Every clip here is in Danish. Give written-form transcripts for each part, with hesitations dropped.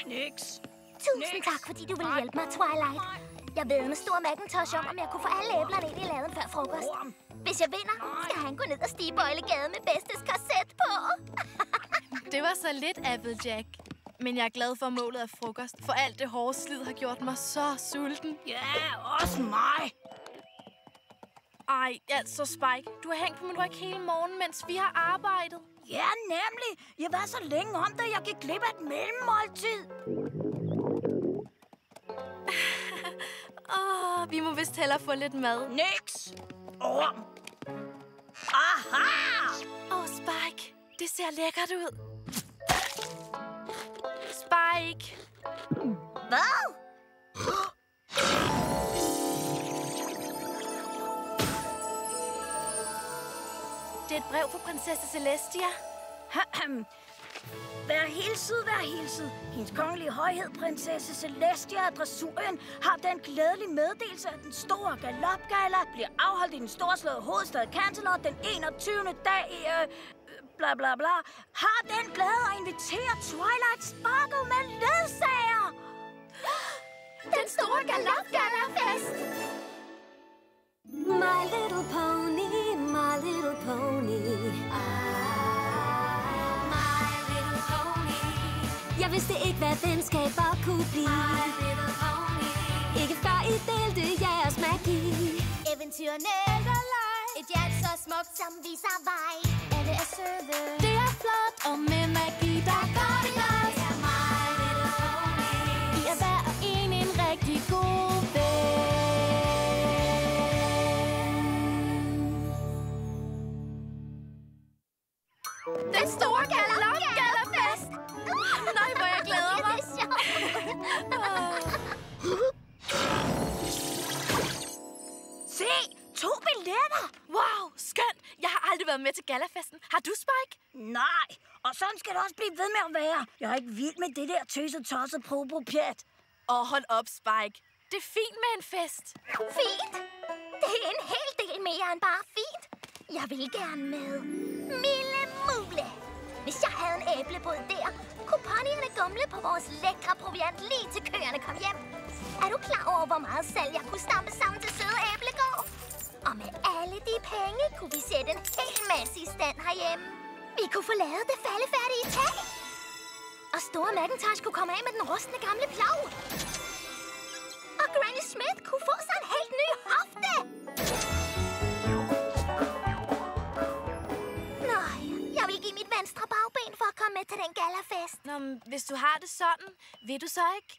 Niks. Tusind tak, fordi du ville hjælpe mig, Twilight. Jeg ved med stor Macintosh om jeg kunne få alle æblerne ind i laden før frokost. Hvis jeg vinder, skal han gå ned og stige Bøjlegade med bedstes korset på. Det var så lidt, Applejack. Men jeg er glad for målet af frokost, for alt det hårde slid har gjort mig så sulten. Ja, også mig. Ej, altså Spike, du har hængt på min ryg hele morgen, mens vi har arbejdet. Ja, nemlig. Jeg var så længe om det, jeg gik glip af et mellemmåltid. Vi må vist hellere få lidt mad. Niks. Orm. Aha! Spike, det ser lækkert ud. Spike. Hvad? Det er et brev fra prinsesse Celestia. Vær hilset. Hendes kongelige højhed, prinsesse Celestia af Dressurien, har den glædelige meddelelse, at den store galopgala bliver afholdt i den storslåede hovedstad Canterlot den 21. dag i... bla bla bla. Har den glæde at invitere Twilight Sparkle med ledsager. Den store galopgala-fest! My little pony, my little pony. My little pony. Jeg vidste ikke, hvad venskaber kunne blive. My little pony. Ikke før I delte jeres magi. Eventyrene eller leg. Et hjert så smukt, som viser vej. Alle er søde. Det er flot, og med magi, der går det godt. Det er my little pony. I er hver og en rigtig god ven. Den store galopgala-fest! Nej, hvor jeg glæder mig. Det er sjovt. Se, 2 billetter. Wow, skønt. Jeg har aldrig været med til galafesten. Har du, Spike? Nej, og sådan skal det også blive ved med at være. Jeg er ikke vild med det der tøset-tosset probo-pjat. Hold op, Spike. Det er fint med en fest. Fint. Det er en hel del mere end bare fint. Jeg vil gerne med. Mille Mule. Hvis jeg havde en æblebåd der, kunne ponyerne gumle på vores lækre proviant lige til køerne kom hjem. Er du klar over, hvor meget salg jeg kunne stampe sammen til søde æblegård? Og med alle de penge kunne vi sætte en hel masse i stand herhjemme. Vi kunne få lavet det faldefærdige tag. Og store Macintosh kunne komme af med den rustne gamle plov. Og Granny Smith kunne få sig en helt ny hofte. Nej, jeg vil give mit venstre bagben for at komme med til den galafest. Nå, men hvis du har det sådan, vil du så ikke?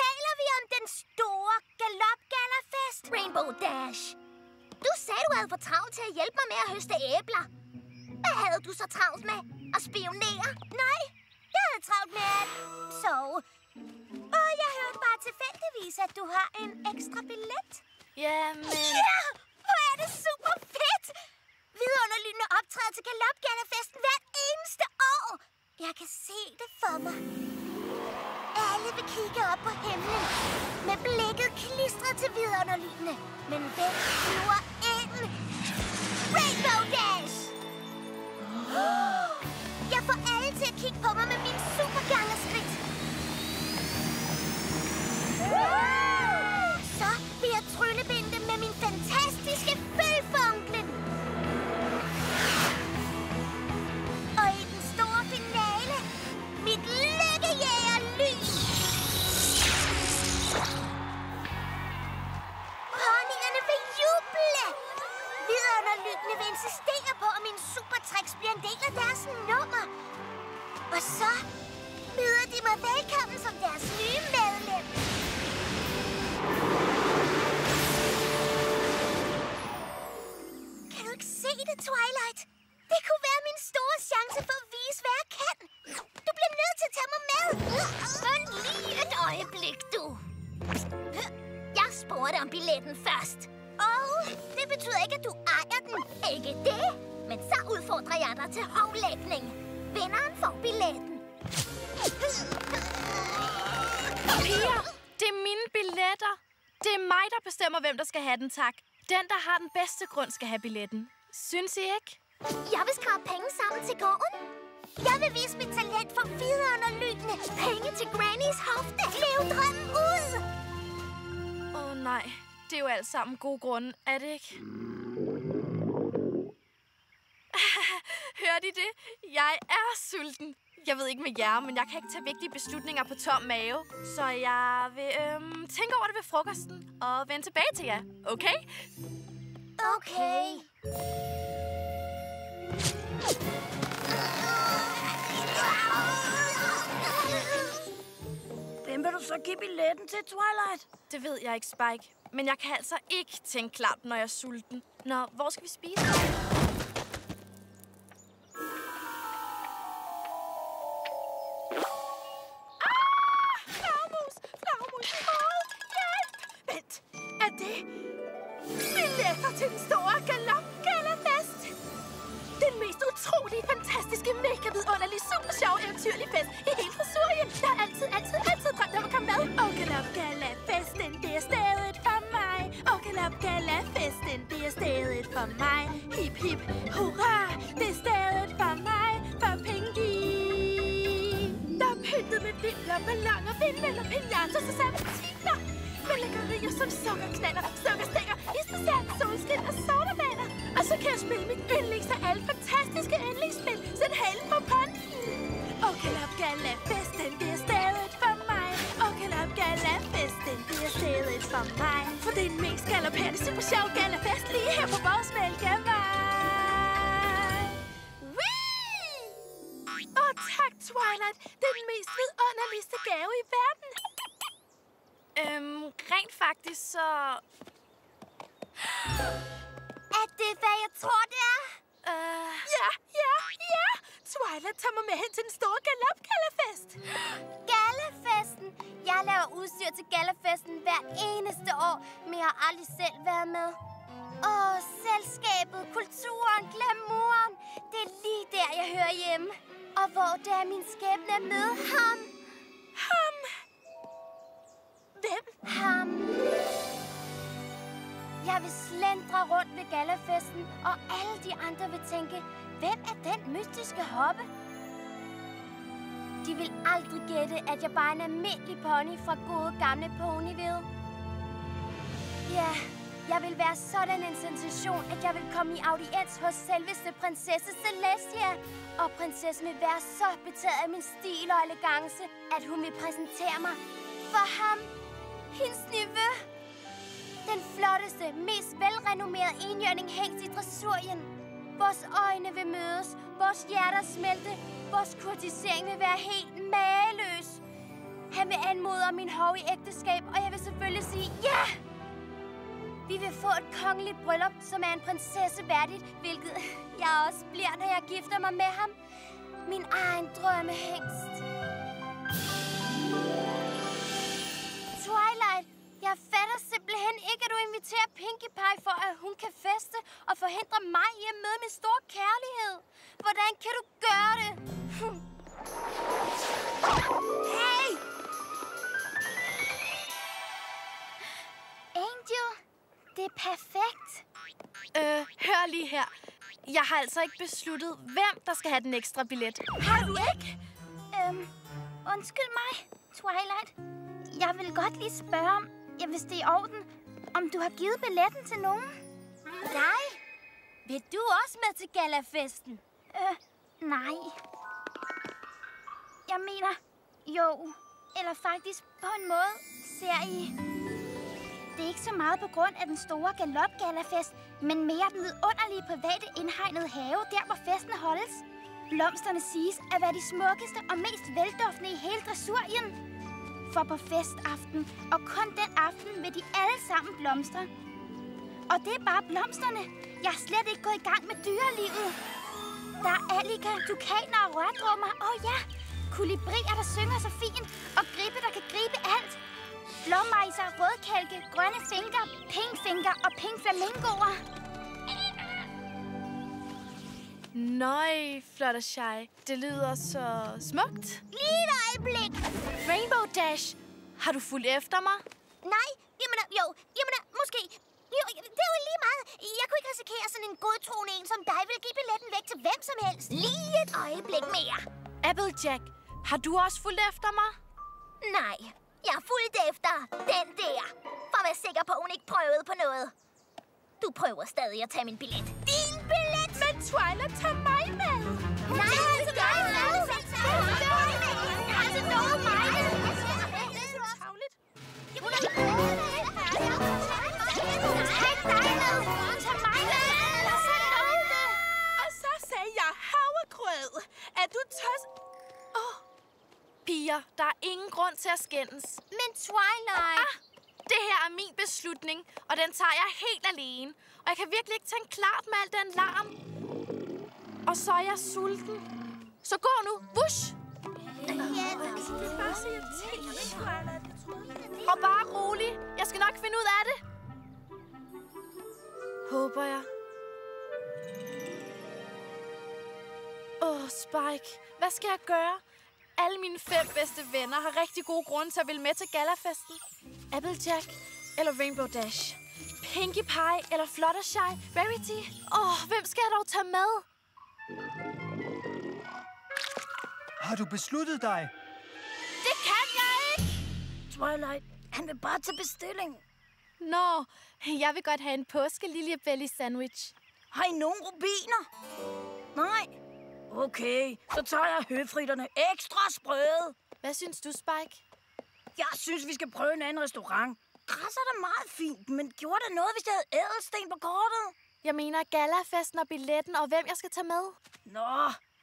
Taler vi om den store galopgalafest? Rainbow Dash. Du sagde, du havde for travlt til at hjælpe mig med at høste æbler. Hvad havde du så travlt med? At spionere? Nej, jeg havde travlt med at sove. Og jeg hørte bare tilfældigvis, at du har en ekstra billet. Ja, men... Ja, hvor er det super fedt! Vidunderlydende optræder til galopgalafesten hvert eneste år. Jeg kan se det for mig. Alle vil kigge op på himlen med blikket klistret til vidunderlydende. Men hvem flyver ind? Rainbow Dash! Jeg får alle til at kigge på mig med min supergangerskridt. Så vil jeg tryllebinde dem med min fantastiske følfunklen. Og i den store finale, mit lykkejægerlyn. Ponyerne vil juble. Vidunderlydende vil insistere på, at mine supertricks bliver en del af deres nummer. Og så byder de mig velkommen som deres nye medlem. Kan du ikke se det, Twilight? Det kunne være min store chance for at vise, hvad jeg kan. Du bliver nødt til at tage mig med. Men lige et øjeblik, du. Jeg spurgte om billetten først. Og det betyder ikke, at du ejer den. Ikke det. Men så udfordrer jeg dig til hovlægning. Vinderen får billetten. Piger, det er mine billetter. Det er mig, der bestemmer, hvem der skal have den, tak. Den, der har den bedste grund, skal have billetten. Synes I ikke? Jeg vil skrabe penge sammen til gården. Jeg vil vise mit talent for vidunderlygende. Penge til Grannys hofte. Lev drømmen ud! Nej, det er jo alt sammen gode grunde, er det ikke? Hørte I det? Jeg er sulten. Jeg ved ikke med jer, men jeg kan ikke tage vigtige beslutninger på tom mave. Så jeg vil tænke over det ved frokosten og vende tilbage til jer. Okay? Okay. Hvem vil du så give billetten til, Twilight? Det ved jeg ikke, Spike. Men jeg kan altså ikke tænke klart, når jeg er sulten. Nå, hvor skal vi spise? Flagmus! Hjælp! Vent, er det billetter til den store galop-galafest? Den mest utrolige, fantastiske, mega vidunderlige, super sjove, eventyrlige fest i hele Dressurien. Jeg har altid drømt om at komme med. Og galop-galafesten, det er stedet for mig. Og galop-galafesten, det er stedet for mig. Hip, hip, hurra, det er stedet for mig. For Pinky. Der er pyntet med bibler, balloner, vindmøller, pinatas og serpentiner. Med lækkerier som sukkerknaller, sukkerstænger, istersand, solskin og sodabaner. Og så kan jeg spille mit yndlings af alle fantastiske yndlingsspil. Sæt halen på ponyen. Og galop-galafesten, det er stedet for mig. Og galop-galafesten, det er stedet for mig. For det er den mest galopperende, super sjov galafest lige her på vores Mælkevej. Whee! Åh, tak, Twilight. Det er den mest vidunderligste gave i verden. Rent faktisk så... Er det, hvad jeg tror, det er? Ja. Twilight tager mig med hen til den store galop-galafest. Galafesten. Jeg laver udstyr til galafesten hver eneste år, men jeg har aldrig selv været med. Selskabet, kulturen, glamouren. Det er lige der, jeg hører hjemme. Og hvor det er min skæbne at møde ham. Hvem? Ham. Jeg vil slendre rundt ved galafesten, og alle de andre vil tænke, hvem er den mystiske hoppe? De vil aldrig gætte, at jeg bare er en almindelig pony fra gode gamle Ponyville. Ja, jeg vil være sådan en sensation, at jeg vil komme i audiens hos selveste prinsesse Celestia. Og prinsessen vil være så betaget af min stil og elegance, at hun vil præsentere mig for ham, hendes nevø. Den flotteste, mest velrenommerede enhjørning hængs i Dressurien. Vores øjne vil mødes, vores hjerter smelte, vores kurtisering vil være helt mageløs. Han vil anmode om min hov i ægteskab, og jeg vil selvfølgelig sige ja! Vi vil få et kongeligt bryllup, som er en prinsesse værdigt, hvilket jeg også bliver, når jeg gifter mig med ham. Min egen drømmehængst. Twilight, jeg fatter simpelthen ikke, at du inviterer Pinkie Pie for, at hun kan feste og forhindre mig i at møde min store kærlighed. Hvordan kan du gøre det? Hey! Angel, det er perfekt. Hør lige her. Jeg har altså ikke besluttet, hvem der skal have den ekstra billet. Har du ikke? Undskyld mig, Twilight. Jeg vil godt lige spørge om, hvis det er i orden, om du har givet billetten til nogen? Nej. Vil du også med til galafesten? Nej. Jeg mener, jo. Eller faktisk på en måde ser I... Det er ikke så meget på grund af den store galop-galafest, men mere den vidunderlige private indhegnede have, der hvor festen holdes. Blomsterne siges at være de smukkeste og mest velduftende i hele Dressurien. For på festaften, og kun den aften, vil de alle sammen blomstre. Og det er bare blomsterne. Jeg har slet ikke gået i gang med dyrelivet. Der er allika, tukaner og rørdrummer. Ja, kolibrier, der synger så fint. Og gribe, der kan gribe alt. Blåmejser, rødkælke, grønne finker, pinkfinker og pinkflamingoer. Nøj, Fluttershy. Det lyder så smukt. Lige et øjeblik. Rainbow Dash, har du fulgt efter mig? Nej, jamen, måske. Jo, det er jo lige meget. Jeg kunne ikke risikere sådan en godtroende en som dig vil give billetten væk til hvem som helst. Lige et øjeblik mere. Applejack, har du også fulgt efter mig? Nej, jeg er fuldt efter den der. For at være sikker på, at hun ikke prøvede på noget. Du prøver stadig at tage min billet. Din billet! Men Twilight, tag mig med! Nej, altså dig med! Altså noget mig med! Tavligt. Tag dig med! Tag mig med! Og så sagde jeg havregrød. Er du tøs? Piger, der er ingen grund til at skændes. Men Twilight... Det her er min beslutning, og den tager jeg helt alene. Og jeg kan virkelig ikke tænke klart med al den larm. Og så er jeg sulten. Så gå nu, bush! Og bare rolig. Jeg skal nok finde ud af det. Håber jeg. Spike. Hvad skal jeg gøre? Alle mine 5 bedste venner har rigtig gode grunde til at ville med til galafesten. Applejack eller Rainbow Dash? Pinkie Pie eller Fluttershy? Rarity? Hvem skal jeg dog tage med? Har du besluttet dig? Det kan jeg ikke! Twilight, han vil bare tage bestilling. Nå, jeg vil godt have en påskelilje-belly sandwich. Har I nogen rubiner? Nej. Okay, så tager jeg høfritterne ekstra sprøde. Hvad synes du, Spike? Jeg synes, vi skal prøve en anden restaurant. Græs er da meget fint, men gjorde det noget, hvis jeg havde ædelsten på kortet? Jeg mener galafesten og billetten, og hvem jeg skal tage med. Nå,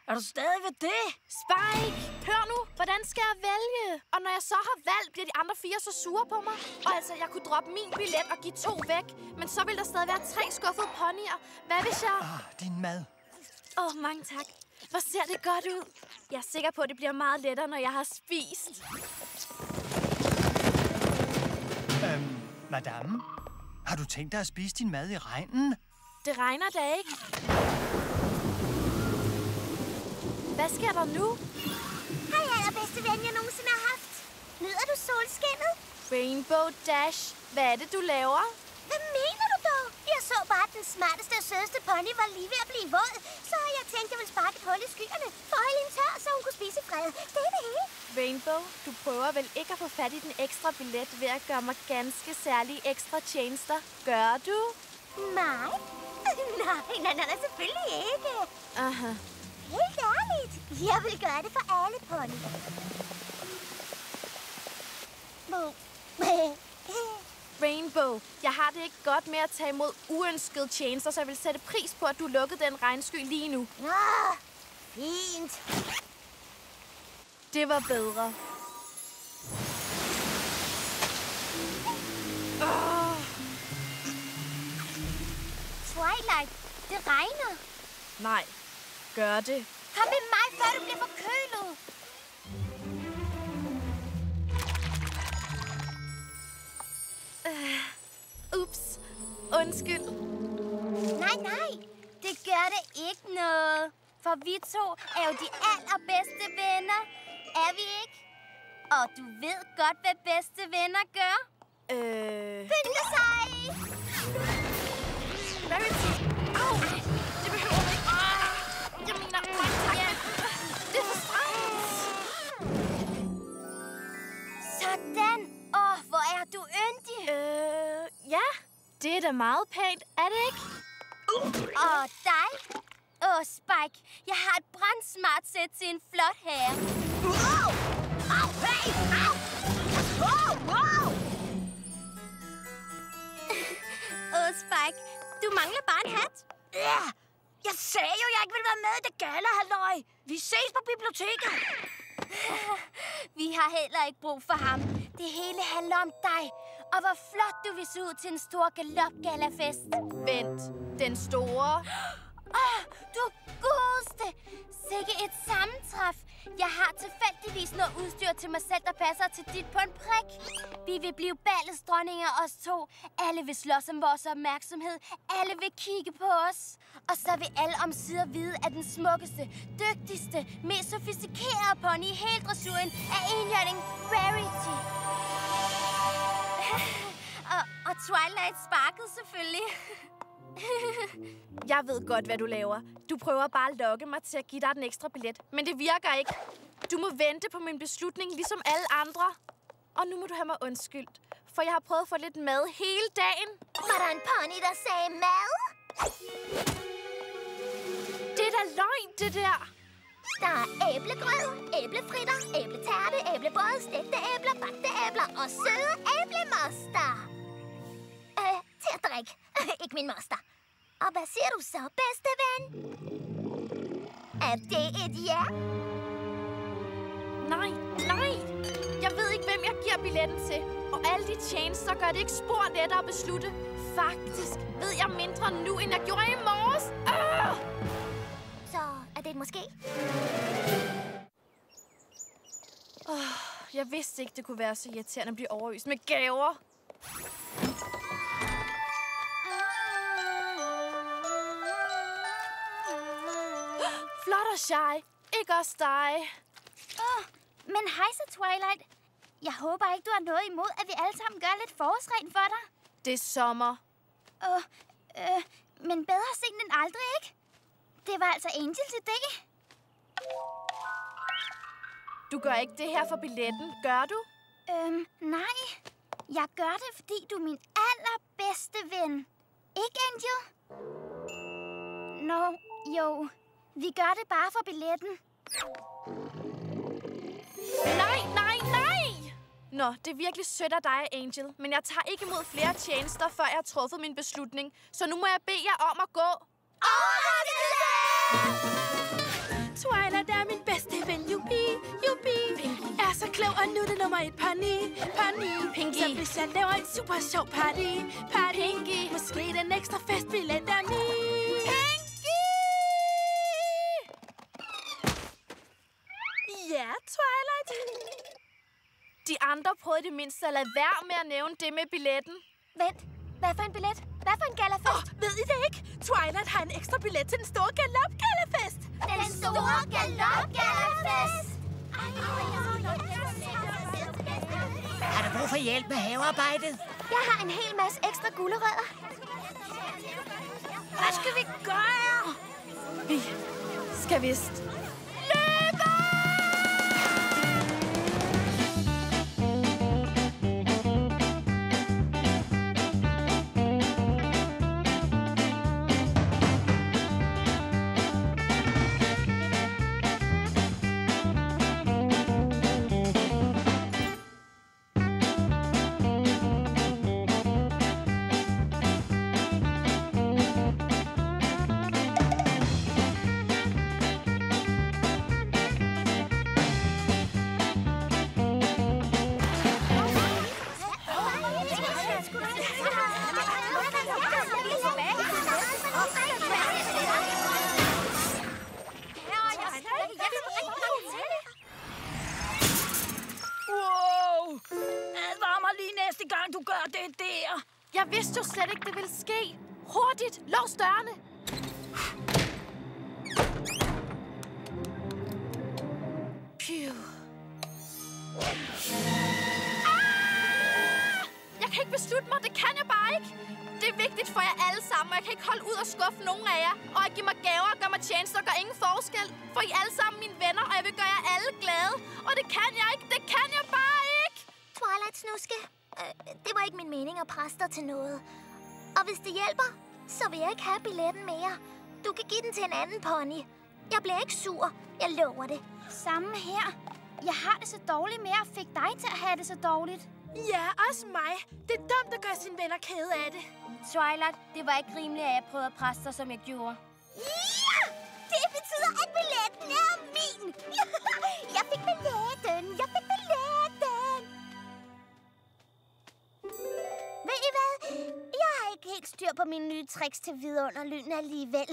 er du stadig ved det? Spike, hør nu, hvordan skal jeg vælge? Og når jeg så har valgt, bliver de andre 4 så sure på mig. Og altså, jeg kunne droppe min billet og give 2 væk, men så vil der stadig være 3 skuffede ponyer. Hvad hvis jeg... Din mad. Mange tak. Hvor ser det godt ud. Jeg er sikker på, at det bliver meget lettere, når jeg har spist. Madame, har du tænkt dig at spise din mad i regnen? Det regner da ikke. Hvad sker der nu? Hej, allerbedste ven, jeg nogensinde har haft. Nyder du solskinnet? Rainbow Dash, hvad er det, du laver? Hvad mener du dog? Jeg så bare, at den smarteste og sødeste pony var lige ved at blive våd. Så jeg tænkte, jeg ville sparke et hul i skyerne for at holde hende tør, så hun kunne spise i fred. Det er det hele. Rainbow, du prøver vel ikke at få fat i den ekstra billet ved at gøre mig ganske særlige ekstra tjenester. Gør du? Nej. Nej, selvfølgelig ikke. Aha. Helt ærligt. Jeg vil gøre det for alle ponyer. Rainbow, jeg har det ikke godt med at tage imod uønskede tjenester, så jeg vil sætte pris på, at du lukkede den regnsky lige nu. Fint. Det var bedre. Twilight, det regner. Nej, gør det. Kom med mig, før du bliver forkølet. Ups. Undskyld. Nej. Det gør det ikke noget. For vi 2 er jo de allerbedste venner. Er vi ikke? Og du ved godt, hvad bedste venner gør. Pynte sig! Rarity. Au! Det behøver du ikke. Jeg mener, tak. Det er for strengt. Sådan. Hvor er du yndig. Ja. Det er da meget pænt, er det ikke? Og dig? Spike, jeg har et brandsmart sæt til en flot herre. Wow! Au, hey! Au! Wow! Spike, du mangler bare en hat. Ja, jeg sagde jo, jeg ikke ville være med i det gala-halløj. Vi ses på biblioteket. Vi har heller ikke brug for ham. Det hele handler om dig. Og hvor flot du vil se ud til en stor galopgalafest. Vent, den store... Du godeste! Sikke et sammentræf. Jeg har tilfældigvis noget udstyr til mig selv, der passer til dit på en prik. Vi vil blive ballets dronninger, os 2. Alle vil slås om vores opmærksomhed. Alle vil kigge på os. Og så vil alle omsider vide, at den smukkeste, dygtigste, mest sofistikerede pony i hele dressuren er enhjørning Rarity. Og Twilight sparkede selvfølgelig. Jeg ved godt, hvad du laver. Du prøver bare at lokke mig til at give dig den ekstra billet. Men det virker ikke. Du må vente på min beslutning, ligesom alle andre. Og nu må du have mig undskyldt. For jeg har prøvet at få lidt mad hele dagen. Var der en pony, der sagde mad? Det er da løgn, det der. Der er æblegrød, æblefritter, æbletærte, æblebåde, stegte æbler, bagte æbler og søde æblemoster. Til at drikke. Ikke min moster. Og hvad siger du så, bedste ven? Er det et ja? Nej. Jeg ved ikke, hvem jeg giver billetten til. Og alle de tjenester gør det ikke spor lettere at beslutte. Faktisk ved jeg mindre nu, end jeg gjorde i morges. Så er det et måske? Jeg vidste ikke, det kunne være så irriterende at blive overøst med gaver. Fluttershy, ikke også dig. Men hej så, Twilight. Jeg håber ikke, du har noget imod, at vi alle sammen gør lidt forårsregn for dig. Det er sommer. Men bedre sent end aldrig, ikke? Det var altså Angels idé. Du gør ikke det her for billetten, gør du? Nej. Jeg gør det, fordi du er min allerbedste ven. Ikke, Angel? Jo. Vi gør det bare for billetten. Nej! Nå, det er virkelig sødt af dig, Angel. Men jeg tager ikke imod flere tjenester, før jeg har truffet min beslutning. Så nu må jeg bede jer om at gå. Twilight er min bedste ven, Jubi. Pinky er så klog, og nu er det nummer 1, Pony. Pinky. Så hvis jeg laver et super sjov party. Pinky. Måske den ekstra festbillet er min. Pinky! Ja, Twilight. De andre prøvede det mindste at lade være med at nævne det med billetten. Vent. Hvad for en billet? Hvad for en galafest? Ved I det ikke? Twilight har en ekstra billet til den store galop-galafest. Den store galop-galafest! Har du brug for hjælp med havearbejdet? Jeg har en hel masse ekstra gulerødder. Hvad skal vi gøre? Vi skal vist du gør det der? Jeg vidste jo slet ikke, det ville ske. Hurtigt, lås dørene. Phew. Jeg kan ikke beslutte mig, det kan jeg bare ikke. Det er vigtigt for jer alle sammen, og jeg kan ikke holde ud og skuffe nogen af jer. Og at give mig gaver og gøre mig tjenester gør ingen forskel. For I er alle sammen mine venner, og jeg vil gøre jer alle glade. Og det kan jeg ikke, det kan jeg bare ikke. Twilight Snuske, det var ikke min mening at presse dig til noget. Og hvis det hjælper, så vil jeg ikke have billetten mere. Du kan give den til en anden pony. Jeg bliver ikke sur, jeg lover det. Samme her. Jeg har det så dårligt med at fik dig til at have det så dårligt. Ja, også mig. Det er dumt at gøre sine venner kede af det. Twilight, det var ikke rimeligt, at jeg prøvede at presse dig, som jeg gjorde. Ja! Det betyder, at billetten er min! Jeg fik billetten! Ved I hvad? Jeg har ikke helt styr på mine nye tricks til vidunderlyden alligevel.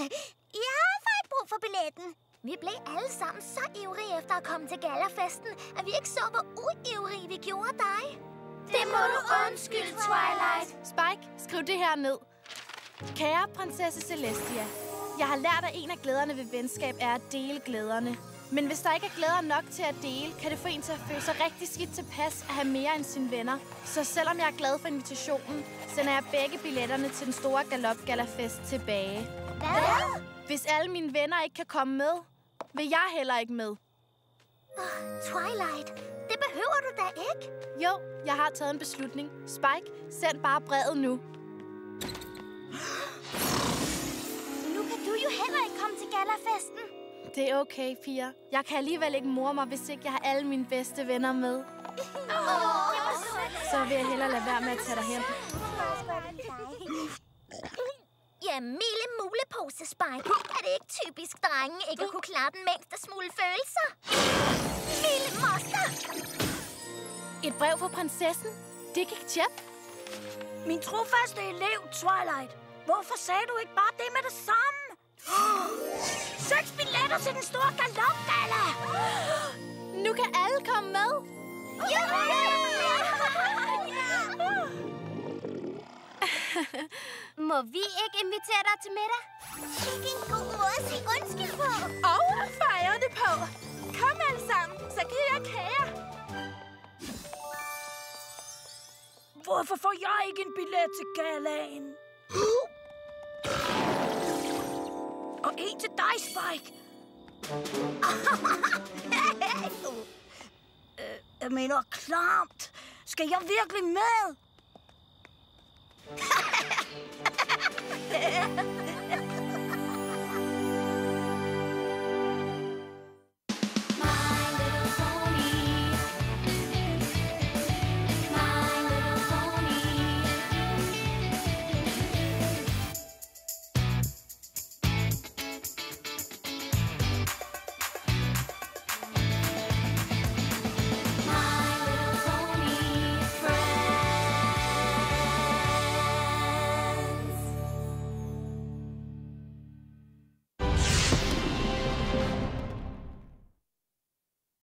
Jeg har faktisk brug for billetten. Vi blev alle sammen så ivrige efter at komme til galafesten, at vi ikke så, hvor uivrige vi gjorde dig. Det må du undskylde, Twilight. Spike, skriv det her ned. Kære prinsesse Celestia, jeg har lært, at en af glæderne ved venskab er at dele glæderne. Men hvis der ikke er glæder nok til at dele, kan det få en til at føle sig rigtig skidt tilpas at have mere end sine venner. Så selvom jeg er glad for invitationen, sender jeg begge billetterne til den store galopgalafest tilbage. Hvad? Hvis alle mine venner ikke kan komme med, vil jeg heller ikke med. Twilight, det behøver du da ikke. Jo, jeg har taget en beslutning. Spike, send bare brevet nu. Nu kan du jo heller ikke komme til galafesten. Det er okay, piger. Jeg kan alligevel ikke more mig, hvis ikke jeg har alle mine bedste venner med. Så vil jeg hellere lade være med at tage dig hen. Ja, Mille Mulepose, Spike. Er det ikke typisk drenge ikke at kunne klare den mindste smule følelser? Mille Moster! Et brev fra prinsessen. Det gik tjept. Min trofaste elev, Twilight. Hvorfor sagde du ikke bare det med det samme? 6 billetter til den store galopgala! Nu kan alle komme med. Må vi ikke invitere dig til middag? Ikke en god måde at sige undskyld på. Og fejre det på. Kom alle sammen, så giver jeg kager. Hvorfor får jeg ikke en billet til galaen? Og en til dig, Spike. Jeg mener klamt. Skal jeg virkelig med?